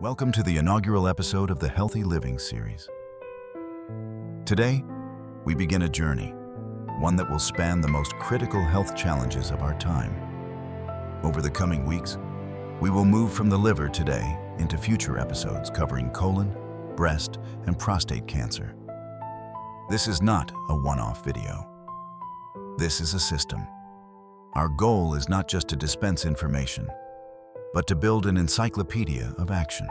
Welcome to the inaugural episode of the Healthy Living series. Today, we begin a journey, one that will span the most critical health challenges of our time. Over the coming weeks, we will move from the liver today into future episodes covering colon, breast, and prostate cancer. This is not a one-off video. This is a system. Our goal is not just to dispense information, but to build an encyclopedia of action.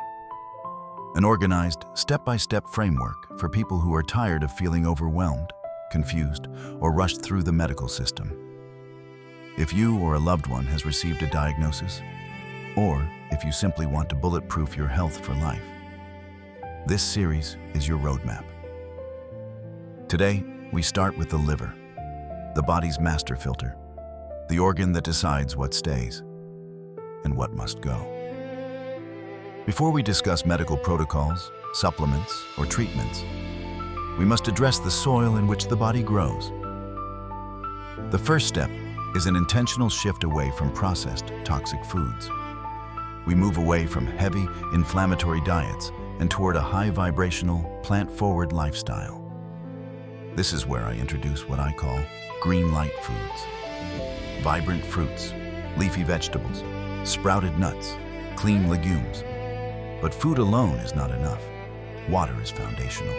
An organized, step-by-step framework for people who are tired of feeling overwhelmed, confused, or rushed through the medical system. If you or a loved one has received a diagnosis, or if you simply want to bulletproof your health for life, this series is your roadmap. Today, we start with the liver, the body's master filter, the organ that decides what stays and what must go. Before we discuss medical protocols, supplements, or treatments, we must address the soil in which the body grows. The first step is an intentional shift away from processed, toxic foods. We move away from heavy, inflammatory diets and toward a high-vibrational, plant-forward lifestyle. This is where I introduce what I call green light foods. Vibrant fruits, leafy vegetables, sprouted nuts, clean legumes. But food alone is not enough. Water is foundational.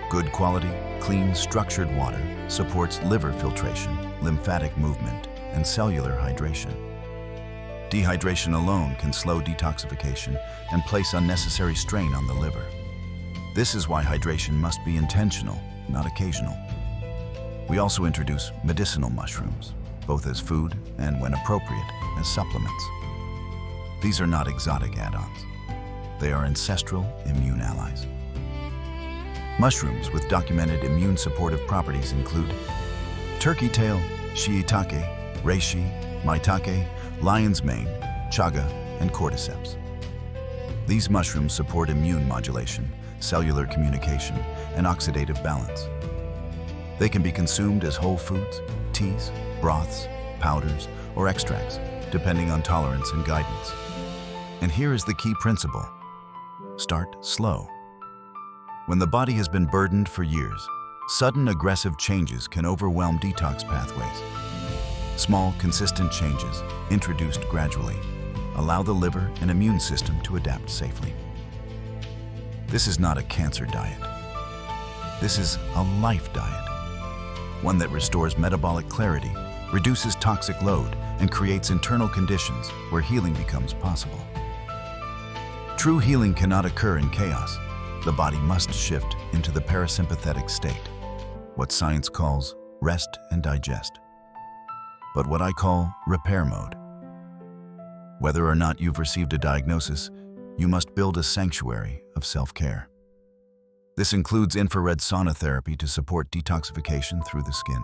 Good quality, clean, structured water supports liver filtration, lymphatic movement, and cellular hydration. Dehydration alone can slow detoxification and place unnecessary strain on the liver. This is why hydration must be intentional, not occasional. We also introduce medicinal mushrooms, both as food and, when appropriate, as supplements. These are not exotic add-ons. They are ancestral immune allies. Mushrooms with documented immune-supportive properties include turkey tail, shiitake, reishi, maitake, lion's mane, chaga, and cordyceps. These mushrooms support immune modulation, cellular communication, and oxidative balance. They can be consumed as whole foods, teas, broths, powders, or extracts, depending on tolerance and guidance. And here is the key principle. Start slow. When the body has been burdened for years, sudden aggressive changes can overwhelm detox pathways. Small, consistent changes, introduced gradually, allow the liver and immune system to adapt safely. This is not a cancer diet. This is a life diet, one that restores metabolic clarity, reduces toxic load, and creates internal conditions where healing becomes possible. True healing cannot occur in chaos. The body must shift into the parasympathetic state, what science calls rest and digest, but what I call repair mode. Whether or not you've received a diagnosis, you must build a sanctuary of self-care. This includes infrared sauna therapy to support detoxification through the skin,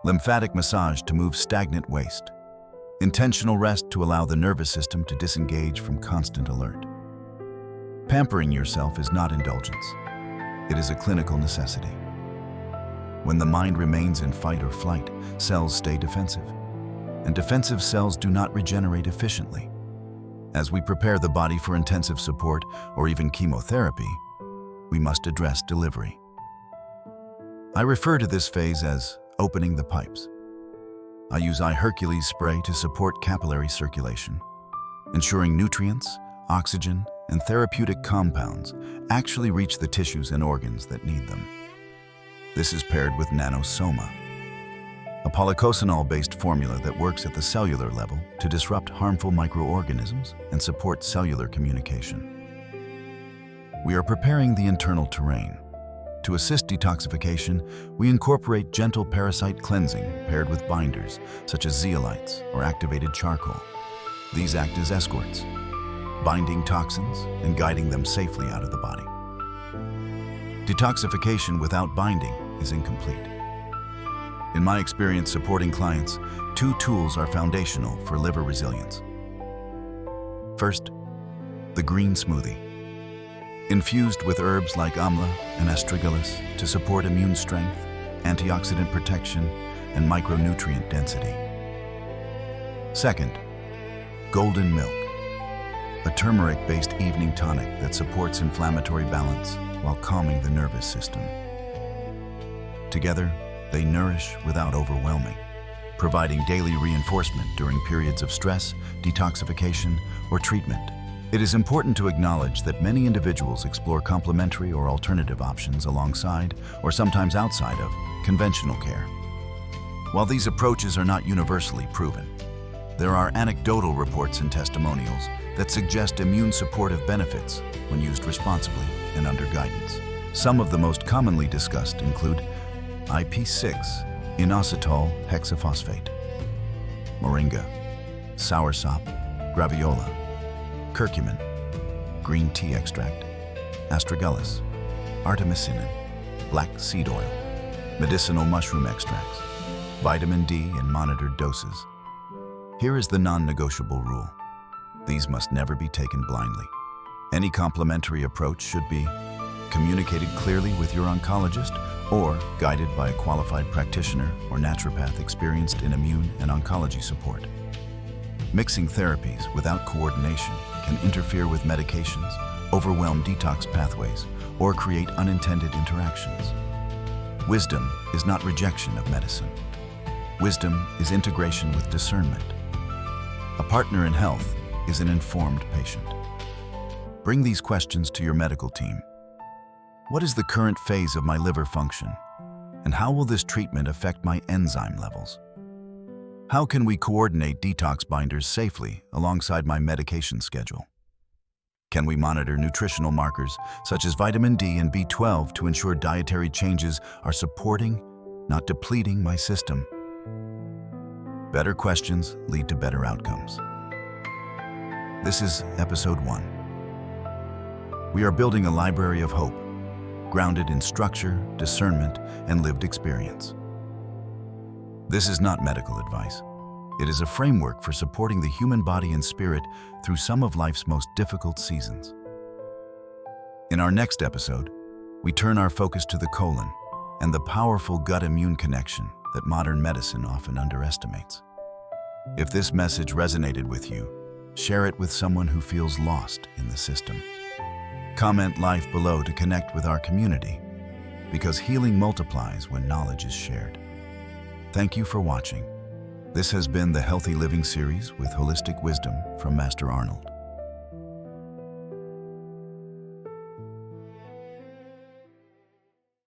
lymphatic massage to move stagnant waste, intentional rest to allow the nervous system to disengage from constant alert. Pampering yourself is not indulgence. It is a clinical necessity. When the mind remains in fight or flight, cells stay defensive, and defensive cells do not regenerate efficiently. As we prepare the body for intensive support or even chemotherapy, we must address delivery. I refer to this phase as opening the pipes. I use iHercules spray to support capillary circulation, ensuring nutrients, oxygen, and therapeutic compounds actually reach the tissues and organs that need them. This is paired with Nano Soma, a polycosanol-based formula that works at the cellular level to disrupt harmful microorganisms and support cellular communication. We are preparing the internal terrain. To assist detoxification, we incorporate gentle parasite cleansing paired with binders, such as zeolites or activated charcoal. These act as escorts, binding toxins and guiding them safely out of the body. Detoxification without binding is incomplete. In my experience supporting clients, two tools are foundational for liver resilience. First, the Green Smoothie. Infused with herbs like Amla and Astragalus to support immune strength, antioxidant protection, and micronutrient density. Second, golden milk. a turmeric-based evening tonic that supports inflammatory balance while calming the nervous system. Together, they nourish without overwhelming, providing daily reinforcement during periods of stress, detoxification, or treatment. It is important to acknowledge that many individuals explore complementary or alternative options alongside, or sometimes outside of, conventional care. While these approaches are not universally proven, there are anecdotal reports and testimonials that suggest immune-supportive benefits when used responsibly and under guidance. Some of the most commonly discussed include IP6, inositol hexaphosphate, moringa, soursop, graviola, curcumin, green tea extract, astragalus, artemisinin, black seed oil, medicinal mushroom extracts, vitamin D in monitored doses. Here is the non-negotiable rule. These must never be taken blindly. Any complementary approach should be communicated clearly with your oncologist or guided by a qualified practitioner or naturopath experienced in immune and oncology support. Mixing therapies without coordination can interfere with medications, overwhelm detox pathways, or create unintended interactions. Wisdom is not rejection of medicine. Wisdom is integration with discernment. A partner in health is an informed patient. Bring these questions to your medical team. What is the current phase of my liver function? And how will this treatment affect my enzyme levels? How can we coordinate detox binders safely alongside my medication schedule? Can we monitor nutritional markers such as vitamin D and B12 to ensure dietary changes are supporting, not depleting my system? Better questions lead to better outcomes. This is episode 1. We are building a library of hope, grounded in structure, discernment, and lived experience. This is not medical advice. It is a framework for supporting the human body and spirit through some of life's most difficult seasons. In our next episode, we turn our focus to the colon and the powerful gut-immune connection that modern medicine often underestimates. If this message resonated with you, share it with someone who feels lost in the system. Comment life below to connect with our community, because healing multiplies when knowledge is shared. Thank you for watching. This has been the Healthy Living series with holistic wisdom from Master Arnold.